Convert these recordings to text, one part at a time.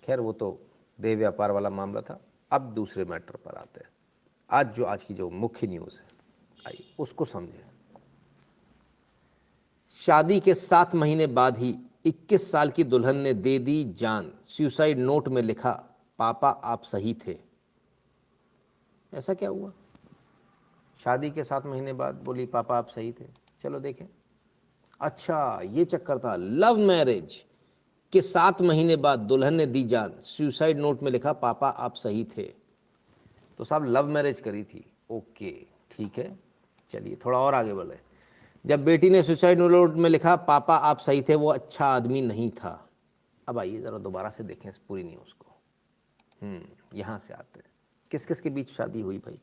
खैर वो तो देह व्यापार वाला मामला था। अब दूसरे मैटर पर आते हैं। आज की जो मुख्य न्यूज़ है, आइए उसको समझें। शादी के 7 महीने बाद ही 21 साल की दुल्हन ने दे दी जान, सुसाइड नोट में लिखा, पापा आप सही थे। ऐसा क्या हुआ? शादी के 7 महीने बाद बोली पापा आप सही थे। चलो देखें। अच्छा, ये चक्कर था। लव मैरिज के 7 महीने बाद दुल्हन ने दी जान, सुसाइड नोट में लिखा, पापा आप सही थे। तो साहब लव मैरिज करी थी, ओके ठीक है। चलिए थोड़ा और आगे बढ़े। जब बेटी ने सुसाइड नोट में लिखा, पापा आप सही थे, वो अच्छा आदमी नहीं था। अब आइए ज़रा दोबारा से देखें इस पूरी न्यूज़ को। यहाँ से आते हैं। किस किस के बीच शादी हुई भाई?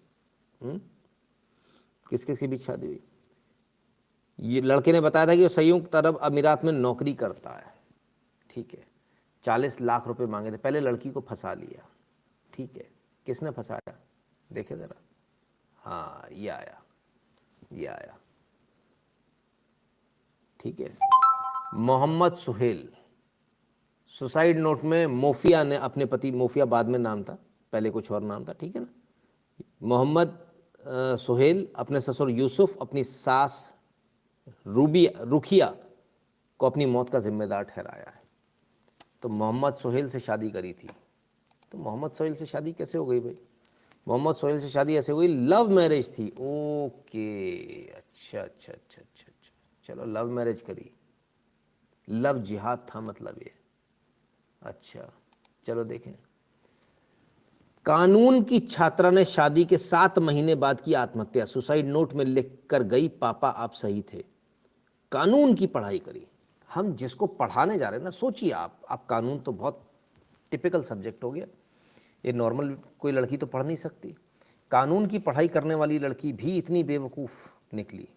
किस किस के बीच शादी हुई? ये लड़के ने बताया था कि वो संयुक्त अरब अमीरात में नौकरी करता है, ठीक है। 40 लाख रुपए मांगे थे। पहले लड़की को फंसा लिया, ठीक है। किसने फंसाया देखे ज़रा। हाँ ये आया, ठीक है। मोहम्मद सुहेल। सुसाइड नोट में मोफिया ने अपने पति, मोफिया बाद में नाम था, पहले कुछ और नाम था, ठीक है ना। मोहम्मद सुहेल अपने ससुर यूसुफ, अपनी सास रुखिया को अपनी मौत का जिम्मेदार ठहराया है। तो मोहम्मद सुहेल से शादी करी थी। तो मोहम्मद सुहेल से शादी कैसे हो गई भाई? मोहम्मद सुहेल से शादी ऐसे हुई, लव मैरिज थी। ओके, अच्छा। चलो लव मैरिज करी, लव जिहाद था मतलब ये। अच्छा चलो देखें। कानून की छात्रा ने शादी के 7 महीने बाद की आत्महत्या, सुसाइड नोट में लिख कर गई, पापा आप सही थे। कानून की पढ़ाई करी। हम जिसको पढ़ाने जा रहे हैं ना, सोचिए आप कानून तो बहुत टिपिकल सब्जेक्ट हो गया, ये नॉर्मल कोई लड़की तो पढ़ नहीं सकती। कानून की पढ़ाई करने वाली लड़की भी इतनी बेवकूफ़ निकली।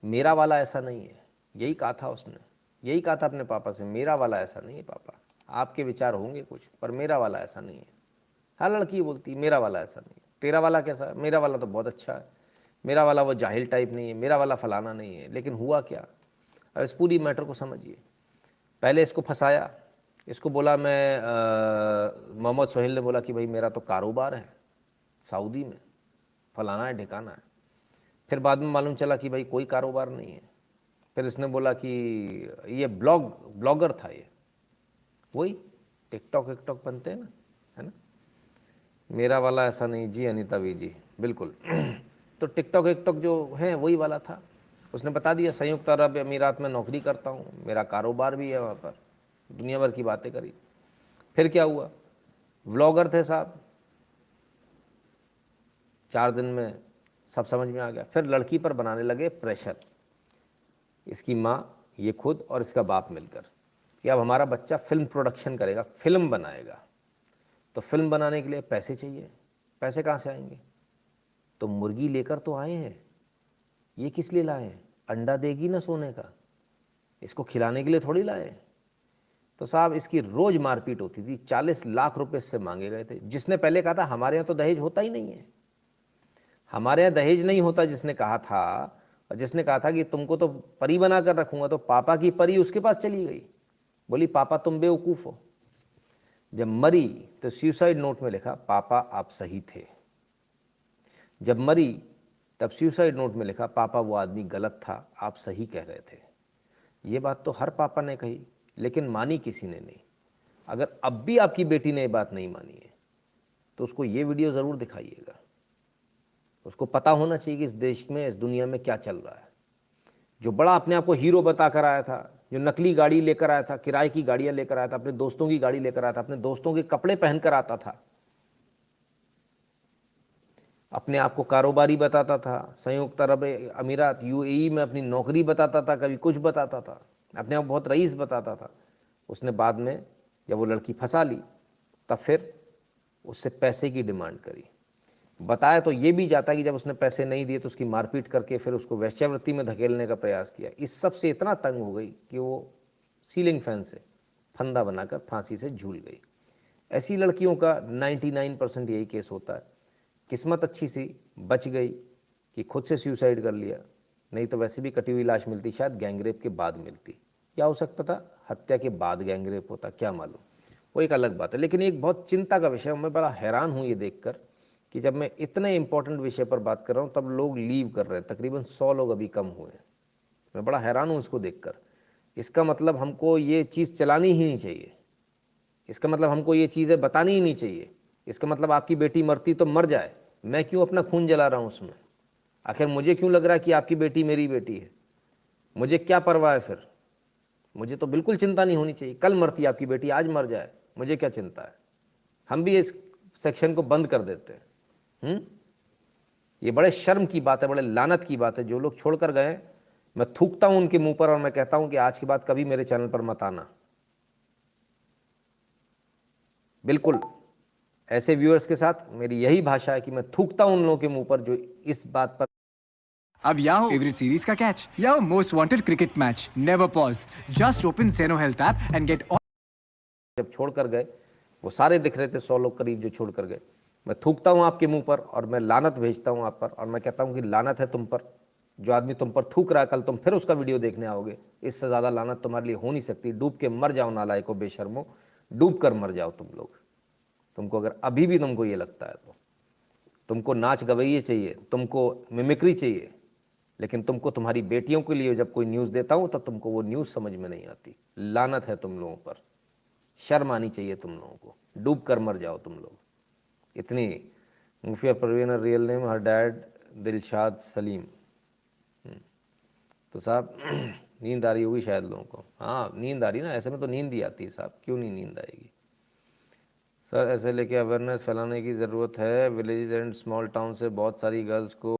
मेरा वाला ऐसा नहीं है, यही कहा था उसने, यही कहा था अपने पापा से, मेरा वाला ऐसा नहीं है पापा, आपके विचार होंगे कुछ पर मेरा वाला ऐसा नहीं है। हर लड़की बोलती मेरा वाला ऐसा नहीं है। तेरा वाला कैसा है? मेरा वाला तो बहुत अच्छा है, मेरा वाला वो जाहिल टाइप नहीं है, मेरा वाला फलाना नहीं है। लेकिन हुआ क्या? अब इस पूरी मैटर को समझिए। पहले इसको फंसाया, इसको बोला मोहम्मद सोहेल ने बोला कि भाई मेरा तो कारोबार है सऊदी में, फलाना है ठिकाना है। फिर बाद में मालूम चला कि भाई कोई कारोबार नहीं है। फिर इसने बोला कि ये ब्लॉगर था, ये वही टिकटॉक विकटॉक बनते हैं ना, है ना। मेरा वाला ऐसा नहीं जी अनीता वी जी, बिल्कुल। तो टिकटॉक विकटॉक जो है वही वाला था। उसने बता दिया संयुक्त अरब अमीरात में नौकरी करता हूँ, मेरा कारोबार भी है वहाँ पर, दुनिया भर की बातें करी। फिर क्या हुआ? व्लॉगर थे साहब, 4 दिन में सब समझ में आ गया। फिर लड़की पर बनाने लगे प्रेशर, इसकी माँ, ये खुद और इसका बाप मिलकर, कि अब हमारा बच्चा फिल्म प्रोडक्शन करेगा, फिल्म बनाएगा। तो फिल्म बनाने के लिए पैसे चाहिए। पैसे कहाँ से आएंगे? तो मुर्गी लेकर तो आए हैं, ये किस लिए लाए हैं? अंडा देगी ना सोने का, इसको खिलाने के लिए थोड़ी लाए। तो साहब इसकी रोज़ मारपीट होती थी। 40 लाख रुपए इससे मांगे गए थे। जिसने पहले कहा था हमारे यहाँ तो दहेज होता ही नहीं है, हमारे यहाँ दहेज नहीं होता, जिसने कहा था, और जिसने कहा था कि तुमको तो परी बना कर रखूंगा, तो पापा की परी उसके पास चली गई, बोली पापा तुम बेवकूफ़ हो। जब मरी तो सुसाइड नोट में लिखा, पापा आप सही थे। जब मरी तब सुसाइड नोट में लिखा, पापा वो आदमी गलत था, आप सही कह रहे थे। ये बात तो हर पापा ने कही, लेकिन मानी किसी ने नहीं। अगर अब भी आपकी बेटी ने ये बात नहीं मानी है तो उसको ये वीडियो ज़रूर दिखाइएगा। उसको पता होना चाहिए कि इस देश में, इस दुनिया में क्या चल रहा है। जो बड़ा अपने आप को हीरो बता कर आया था, जो नकली गाड़ी लेकर आया था, किराए की गाड़ियाँ लेकर आया था, अपने दोस्तों की गाड़ी लेकर आया था, अपने दोस्तों के कपड़े पहन कर आता था, अपने आप को कारोबारी बताता था, संयुक्त अरब अमीरात यूएई में अपनी नौकरी बताता था, कभी कुछ बताता था, अपने आप बहुत रईस बताता था। उसने बाद में जब वो लड़की फंसा ली तब फिर उससे पैसे की डिमांड करी। बताया तो ये भी जाता कि जब उसने पैसे नहीं दिए तो उसकी मारपीट करके फिर उसको वेश्यावृत्ति में धकेलने का प्रयास किया। इस सब से इतना तंग हो गई कि वो सीलिंग फैन से फंदा बनाकर फांसी से झूल गई। ऐसी लड़कियों का 99% यही केस होता है। किस्मत अच्छी सी बच गई कि खुद से सुसाइड कर लिया, नहीं तो वैसे भी कटी हुई लाश मिलती, शायद गैंगरेप के बाद मिलती, या हो सकता था हत्या के बाद गैंगरेप होता, क्या मालूम। वो एक अलग बात है। लेकिन एक बहुत चिंता का विषय, मैं बड़ा हैरान हूँ ये देखकर कि जब मैं इतने इंपॉर्टेंट विषय पर बात कर रहा हूँ तब लोग लीव कर रहे हैं। तकरीबन 100 लोग अभी कम हुए हैं। मैं बड़ा हैरान हूँ इसको देखकर। इसका मतलब हमको ये चीज़ चलानी ही नहीं चाहिए। इसका मतलब हमको ये चीज़ें बतानी ही नहीं चाहिए। इसका मतलब आपकी बेटी मरती तो मर जाए, मैं क्यों अपना खून जला रहा हूँ उसमें? आखिर मुझे क्यों लग रहा है कि आपकी बेटी मेरी बेटी है? मुझे क्या परवाह है फिर? मुझे तो बिल्कुल चिंता नहीं होनी चाहिए। कल मरती आपकी बेटी, आज मर जाए, मुझे क्या चिंता है? हम भी इस सेक्शन को बंद कर देते हैं। ये बड़े शर्म की बात है, बड़े लानत की बात है। जो लोग छोड़कर गए, मैं थूकता हूं उनके मुंह पर और मैं कहता हूं कि आज के बाद कभी मेरे चैनल पर मत आना। बिल्कुल ऐसे व्यूअर्स के साथ मेरी यही भाषा है कि मैं थूकता हूं उन लोगों के मुंह पर जो इस बात पर। अब यहाँ हो फेवरेट सीरीज का कैच या most wanted cricket match. Never pause, just open Zeno health app and get. जब छोड़कर गए, वो सारे दिख रहे थे 100 लोग करीब जो छोड़कर गए। मैं थूकता हूं आपके मुंह पर और मैं लानत भेजता हूं आप पर, और मैं कहता हूं कि लानत है तुम पर। जो आदमी तुम पर थूक रहा है, कल तुम फिर उसका वीडियो देखने आओगे। इससे ज़्यादा लानत तुम्हारे लिए हो नहीं सकती। डूब के मर जाओ नालायको, बेशर्मो, डूब कर मर जाओ तुम लोग। तुमको अगर अभी भी तुमको ये लगता है तो तुमको नाच गवैये चाहिए, तुमको मिमिक्री चाहिए, लेकिन तुमको तुम्हारी बेटियों के लिए जब कोई न्यूज़ देता हूँ तो तुमको वो न्यूज़ समझ में नहीं आती। लानत है तुम लोगों पर। शर्म आनी चाहिए तुम लोगों को। डूब कर मर जाओ तुम लोग। इतनी Mufiya Parveen, real name her dad Dilshad Salim. तो साहब नींद आ रही होगी शायद लोगों को। हाँ नींद आ रही ना, ऐसे में तो नींद ही आती है साहब, क्यों नहीं नींद आएगी? सर ऐसे लेके अवेयरनेस फैलाने की ज़रूरत है। विलेजेस एंड स्मॉल टाउन से बहुत सारी गर्ल्स को